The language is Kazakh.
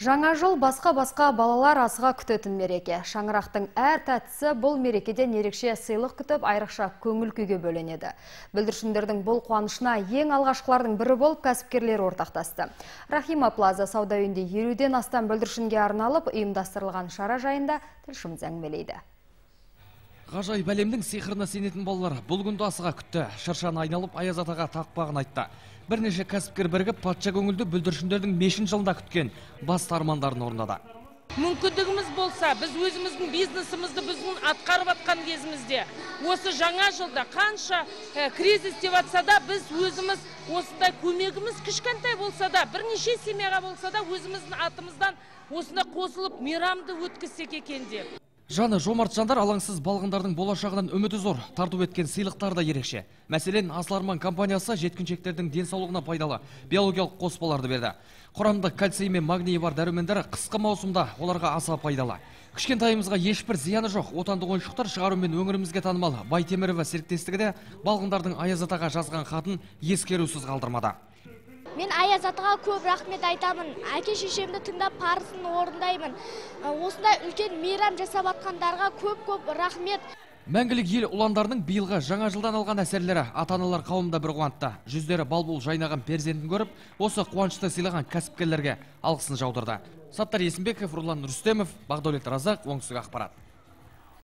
Жаңа жыл басқа балалар асыға күтетін мереке. Шаңырақтың әр тәттісі бұл мерекеден ерекше сыйлық күтіп, айрықша көңіл күйге бөленеді. Бүлдіршіндердің бұл қуанышына ең алғашқылардың бірі болып кәсіпкерлер ортақтасты. Рахима Плаза сауда үйінде 50-ден астам бүлдіршінге арналып ұйымдастырылған шара жайында тілшіміз әңгімелейді. Ғажайып әлемнің сиқырына сенетін балалар бұл күнді асыға күтті. Шыршаны айналып Аяз атаға тақпағын айтты. Бірнеше кәсіпкер бірігіп патша көңілді бүлдіршіндердің мешін жылда күткен басты армандарын орындады. Мүмкіндігіміз болса, біз өзіміздің бизнесімізді біздің атқарып атқан кезімізде, осы жаңа жылда қанша кризис деп атса да, біз өзіміз осындай көмегіміз кішкентай болса да, бірнеше семьяға болса да, өзіміздің атымыздан осында қосылып мейрамды өткізсек екен деп. Жаны жомарт жандар алаңсыз балғындардың болашағынан үміті зор, тартып еткен сыйлықтар да ерекше. Мәселен, Асыл Арман компаниясы жеткіншектердің денсаулығына пайдалы биологиялық қоспаларды берді. Құрамында кальций мен магний бар дәрумендер қысқы маусымда оларға аса пайдалы. Кішкентайымызға ешбір зияны жоқ. Отандық ойыншықтар шығарумен өңірімізге танымал Байтемірова серіктестігі де балғындардың Аяз атаға жазған хатын ескерусіз қалдырмады. Мен Аяз атаға көп рахмет айтамын. Әке-шешемді тыңдап парызын орындаймын. Осындай үлкен мейрам жасап атқандарға көп рахмет. Мәңгілік ел ұландарының биылғы жаңа жылдан алған әсерлері ата-аналар қауымда бір қуантты. Жүздері бал-бұл жайнаған перзентін көріп, осы қуанышты сыйлаған кәсіпкерлерге алғысын жаудырды. Саттар Есімбеков, Руслан Рүстемов, Бақдәулет Разақ, Оңтүстік ақпарат.